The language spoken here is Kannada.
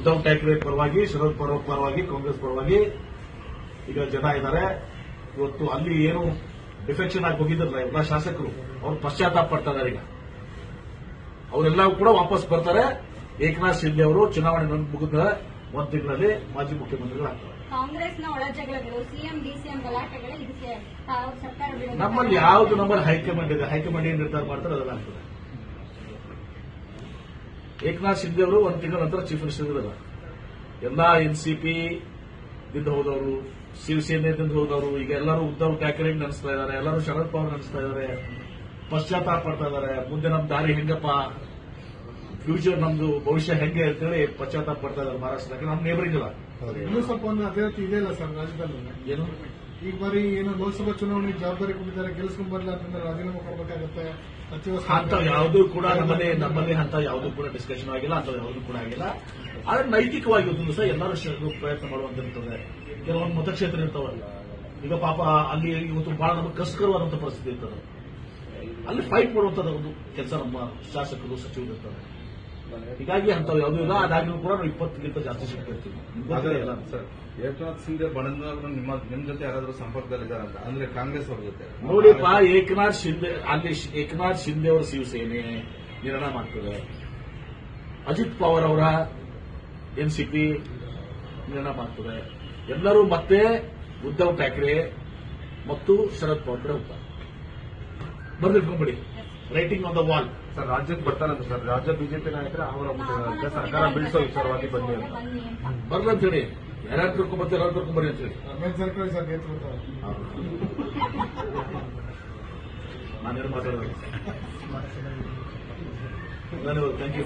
ಉದ್ದವ್ ಠಾಕ್ರೆ ಪರವಾಗಿ, ಶರದ್ ಪವಾರ್ ಪರವಾಗಿ, ಕಾಂಗ್ರೆಸ್ ಪರವಾಗಿ ಈಗ ಜನ ಇದ್ದಾರೆ. ಇವತ್ತು ಅಲ್ಲಿ ಏನು ಡಿಫೆಕ್ಷನ್ ಆಗಿ ಹೋಗಿದ್ರಲ್ಲ ಎಲ್ಲ ಶಾಸಕರು, ಅವ್ರು ಪಶ್ಚಾತ್ತಾಪ ಪಡ್ತಾ ಇದ್ದಾರೆ. ಈಗ ಅವರೆಲ್ಲವೂ ಕೂಡ ವಾಪಸ್ ಬರ್ತಾರೆ. ಏಕನಾಥ್ ಶಿಂದೆ ಅವರು ಚುನಾವಣೆ ಮುಗಿದ ಒಂದು ತಿಂಗಳಲ್ಲಿ ಮಾಜಿ ಮುಖ್ಯಮಂತ್ರಿಗಳಾಗ್ತಾರೆ. ಕಾಂಗ್ರೆಸ್ನ ಒಳಜಗಳಗಳು, ಸಿಎಂ ಡಿಸಿಎಂ ಗಲಾಟೆಗಳೇ ಇದಕ್ಕೆ ಸರ್ಕಾರ ವಿರೋಧ. ನಮ್ಮಲ್ಲಿ ಯಾವುದು ನಮ್ಮಲ್ಲಿ ಹೈಕಮಾಂಡ್ ಇದೆ, ಹೈಕಮಾಂಡ್ ಏನ್ ನಿರ್ಧಾರ ಮಾಡ್ತಾರೆ ಅದೆಲ್ಲ ಆಗ್ತದೆ. ಏಕನಾಥ್ ಶಿಂದೆ ಅವರು ಒಂದು ತಿಂಗಳ ನಂತರ ಚೀಫ್ ಮಿನಿಸ್ಟರ್ ಇದ್ದಾರೆ. ಎಲ್ಲಾ ಎನ್ಸಿಪಿ ದಿಂದ ಹೋದವರು, ಶಿವಸೇನೆದಿಂದ ಹೋದವರು, ಈಗ ಎಲ್ಲರೂ ಉದ್ದವ್ ಠಾಕ್ರೆ ನೆನೆಸ್ತಾ ಇದ್ದಾರೆ, ಎಲ್ಲರೂ ಶರದ್ ಪವಾರ್ ನೆನೆಸ್ತಾ ಇದ್ದಾರೆ, ಪಶ್ಚಾತ್ತಾಪ ಪಡ್ತಾ ಇದ್ದಾರೆ. ಮುಂದೆ ನಮ್ ದಾರಿ ಹೆಂಗಪ್ಪ, ಫ್ಯೂಚರ್ ನಮ್ದು ಭವಿಷ್ಯ ಹೆಂಗೆ ಅಂತೇಳಿ ಪಶ್ಚಾತ್ತಾಪ ಪಡ್ತಾ ಇದ್ದಾರೆ. ಮಹಾರಾಷ್ಟ್ರಕ್ಕೆ ನಮ್ಮ ನೇಬರಿಂಗ್ ಇಲ್ಲ. ಇನ್ನೂ ಸ್ವಲ್ಪ ಒಂದು ಅದೇ ರೀತಿ ಇದೆ ಇಲ್ಲ ಸರ್ ರಾಜ್ಯದಲ್ಲಿ. ಏನು ಈಗ ಬಾರಿ ಏನು ಲೋಕಸಭಾ ಚುನಾವಣೆ ಜವಾಬ್ದಾರಿ ಕೊಟ್ಟಿದ್ದಾರೆ, ಗೆಲ್ಸ್ಕೊಂಡ್ ಬರಲ್ಲ ಅಂತಂದ್ರೆ ರಾಜೀನಾಮೆ ಕೊಡಬೇಕಾಗತ್ತೆ. ಅಂತ ಯಾವುದೂ ಕೂಡ ನಮ್ಮಲ್ಲಿ ಅಂತ ಯಾವುದೂ ಕೂಡ ಡಿಸ್ಕಷನ್ ಆಗಿಲ್ಲ, ಅಂತ ಯಾವುದೂ ಕೂಡ ಆಗಿಲ್ಲ. ಆದ್ರೆ ನೈತಿಕವಾಗಿ ಒಂದು ದಿವಸ ಎಲ್ಲರೂ ಪ್ರಯತ್ನ ಮಾಡುವಂತಿರ್ತದೆ. ಕೆಲವೊಂದು ಮತಕ್ಷೇತ್ರ ಇರ್ತಾವಲ್ಲ, ಈಗ ಪಾಪ ಅಲ್ಲಿ ಇವತ್ತು ಬಹಳ ನಮಗೆ ಕಷ್ಟಕರವಾದಂತಹ ಪರಿಸ್ಥಿತಿ ಇರ್ತದೆ. ಅಲ್ಲಿ ಫೈಟ್ ಮಾಡುವಂತದ ಒಂದು ಕೆಲಸ ನಮ್ಮ ಶಾಸಕರು, ಸಚಿವರು ಇರ್ತಾರೆ. ಹೀಗಾಗಿ ಅಂತವ್ ಯಾವುದೂ ಇಲ್ಲ. ಅದಾಗಿಯೂ ಕೂಡ ನಾವು 20ಗಿಂತ ಜಾಸ್ತಿ ಸಿಗ್ತಿರ್ತೀವಿ. ಸರ್, ಏಕನಾಥ್ ಶಿಂದೆ ಬಣದವರು ನಿಮ್ ಜೊತೆ ಯಾರಾದ್ರೂ ಸಂಪರ್ಕದಲ್ಲಿದ್ದಾರೆ ಅಂತ ಅಂದ್ರೆ ಕಾಂಗ್ರೆಸ್ ಅವ್ರ ಜೊತೆ ನೋಡಿಪ್ಪ, ಏಕನಾಥ್ ಶಿಂದೆ ಅಲ್ಲಿ ಏಕನಾಥ್ ಶಿಂದೆ ಅವರ ಶಿವಸೇನೆ ನಿರ್ಣಯ ಮಾಡ್ತದೆ, ಅಜಿತ್ ಪವಾರ್ ಅವರ ಎನ್ಸಿಪಿ ನಿರ್ಣಯ ಮಾಡ್ತದೆ. ಎಲ್ಲರೂ ಮತ್ತೆ ಉದ್ದವ್ ಠಾಕ್ರೆ ಮತ್ತು ಶರದ್ ಪವಾರ್ ಕಡೆ ಹೋಗ್ತಾರೆ. ಬರ್ದಿಟ್ಕೊಂಡ್ಬಿಡಿ, writing on the wall. Sir, ರಾಜ್ಯಕ್ಕೆ ಬರ್ತಾರಂತ ಸರ್, ರಾಜ್ಯ ಬಿಜೆಪಿ ನಾಯಕರ ಆಹ್ವಾನ ಸರ್ಕಾರ ಬೀಳಿಸೋ ವಿಚಾರವಾಗಿ ಬನ್ನಿ ಅಂತ ಬರ್ಲಿ ಅಂತ ಹೇಳಿ, ಯಾರ್ಯಾರು ಕರ್ಕೊಂಡ್ಬರ್ತಾರೆ ಯಾರು ಕರ್ಕೊಂಡ್ಬರ್ರಿ ಅಂತ ಹೇಳಿ. ರಮೇಶ್ ಜಾರಕಿಹೊಳಿ ಸರ್ ನೇತೃತ್ವ ನಾನೇನು ಮಾತಾಡೋದು. ಧನ್ಯವಾದ, ಥ್ಯಾಂಕ್ ಯು.